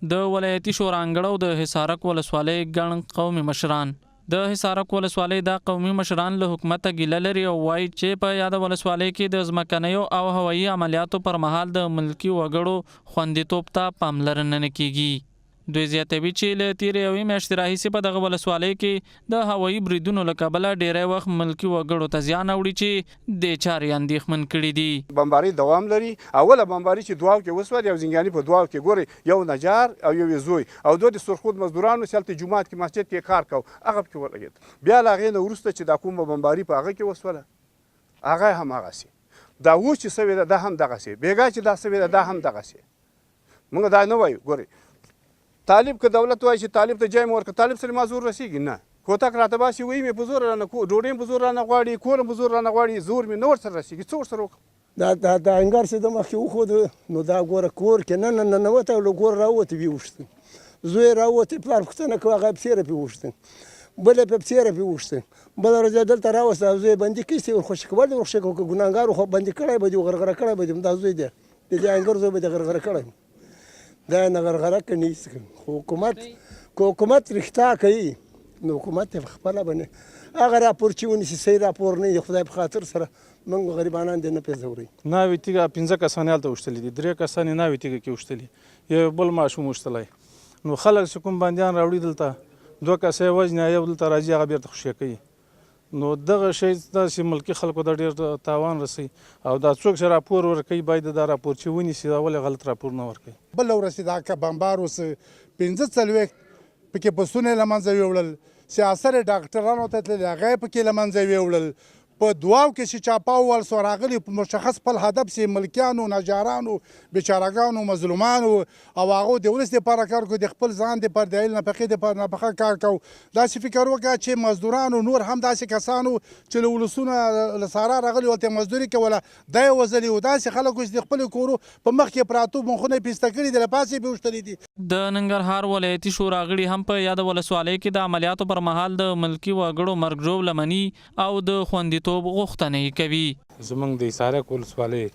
د ولایتي شورانګړو د حصارک ولسوالۍ ګڼ قومي مشران. د حصارک ولسوالۍ دا قومي مشران له حکومته ګیله لري او وایي چې په یاده ولسوالۍ کې د ځمکنیو او هوایي عملیاتو پر مهال د ملکي وګړو خوندیتوب ته پاملرنه نه کیږي. دوی زیاتوي چې له تیرې یوې میاشتې راهیسې په دغه ولسوالۍ کې د هوایي بریدونو له کبله ډیری وخت ملکي وګړو ته زیان اوړي چې د چارې اندېښمن کړي دي. بمباري دوام لري. اوله بمباري چې دواو کې وسوه یو زنګاني په دواو کې ګوري یو نجار او یو زوی او دوه د سرخود مزدورانو سلته جمعات کې مسجد کې کار کو هغه کې ولګید. بیا لا غینه ورسته چې دا کومه بمباري په هغه کې وسوله هغه هم هغه سي دا و چې سوي ده هم دغه سي بیګا چې دا سوي ده هم دغه سي. موږ دا نه وایو. ګوري طالب که دولت وایي چې طالب ته جای مې ورکړه طالب سره ما زور رسیږي نه. کوتک راته باسي وایي مې په زور رانه ډوډۍ مې په زور رانه غواړي کور مې په زور رانه غواړي زور مې نه ورسره رسیږي. څه ورسره وکړم؟ دا انګار چې د مخکې وښود نو دا ګوره کور کې نه ننوته او له کور راووته ویې وشته زوی راووته پلار پوښتنه کوي هغه پسې را پې وشته بل یې په پسې را پې وشته بله ورځ دلته راوسته او زوی یې بندي کړي چې ورخوشي کول دې ورخوشي که ګناهګار خو بندي کړی به دي غرغره کړی به دي دا زوی دی د دې انګر زوی به دې غرغره کړی دا یې نه غرغره که نیست خو حکومت رښتا کوي نو حکومت یې خپله به نه هغه راپور چې ونیسي صحیح راپور نه د خدای په خاطر سره موږ غریبانان دې نه پېژورئ. ناوې تیږه 15 کسان هلته وشتلي دي 3 کسان یې ناوې تیږه کې وشتلي یو بل ماشوم وشتلی نو خلک چې کوم بندیان راوړي دلته 2 کسه یې وژني یو دلته راځي هغه بیرته خوشي کوي. نو دغه شی داسې ملکي خلکو ته ډېر تاوان رسوي او دا څوک چې راپور ورکوي باید دا راپور چې ونیسي دا ولې غلط راپور نه ورکوي. بله ورځ دا که بمبار اوس 15 پکې پسونه یې له منځه یوړل سیاست ډاکټرانو ته تللي هغه یې پکې له منځه یوړل په دواو کې چې چاپاول سو راغلي په مشخص خپل هدف سي ملکیانو نجارانو بیچارهګانو مظلومانو او هغه د ولس لپاره کار کوي د خپل ځان لپاره د علم نفقې لپاره نفقه کار کوي. داسې فکر وکړه چې مزدورانو نور هم داسې کسانو چې له ولسونه له سارا راغلي ولته مزدوري کوله دا یې وځلي او داسې خلکو چې د خپلو کورو په مخ کې پراتو مخونه یې پیسته کړي دي له پاسې یې وشتلي دي. د ننګرهار ولایتي شورا غړي هم په یاده ولسوالۍ کې د عملیاتو پر مهال د ملکي وګړو مرګ ژوبله مني او د خوندیتوب غوښتنې کوي. زمونږ د حصارک ولسوالۍ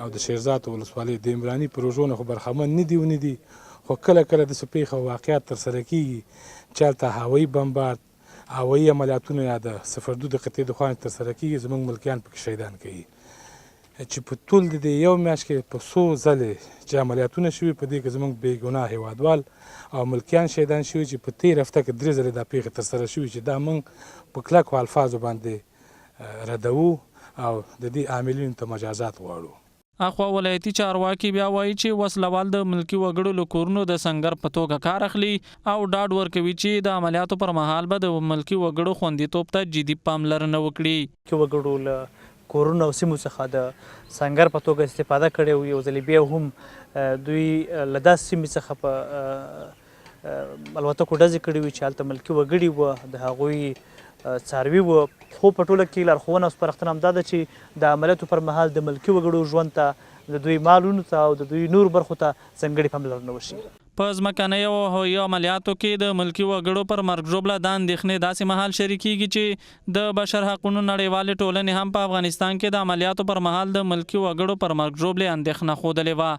او د شیرزاد ولسوالۍ د عمراني پروژو نه خو برخمن نه دي ونه دي خو کله کله داسې پیښه واقعیت ترسره کیږي چې هلته هوایي بمبارد هوایي عملیاتونه یا د صفردو د قطعې د خوا ترسره کیږي زمونږ ملکیان پکې شهیدان کوي چې په ټول د دې یو میاشت کې په 100 ځلې چې عملیاتونه شوي په دې کې زموږ بې ګناه هیوادوال او ملکیان شهیدان شوي چې په تېره هفته کې 3 ځلې دا پیښې ترسره شوي چې دا موږ په کلکو الفاظو باندې ردوو او د دې عاملینو ته مجازات غواړو. اخوا ولایتي چارواکي بیا وایي چې وسلوال د ملکي وګړو له کورونو د سنګر په توګه کار اخلي او ډاډ ورکوي چې د عملیاتو پر مهال به د ملکي وګړو خوندیتوب ته جدي پاملرنه وکړي. وګړو له کورونو او سیمو څخه د سنګر په توګه استفاده کړې او یو ځلې بیا هم دوی له داسې سیمې څخه په الوتکو ډزې کړې وي چې هلته ملکي وګړي وه د هغوی څاروي وه خو په ټوله کې لارښوونه او سپارښتنه همدا ده چې د عملیاتو پر مهال د ملکي وګړو ژوند ته د دوی مالونو ته او د دوی نور برخو ته ځانګړې پاملرنه وشي. په ځمکنیو او هوایي عملیاتو کې د ملکي وګړو پر مرګ ژوبله دا اندېښنې داسې مهال شریکېږي چې د بشر حقونو نړیوالې ټولنې هم په افغانستان کې د عملیاتو پر مهال د ملکي وګړو پر مرګ ژوبلې اندېښنه ښودلې وه.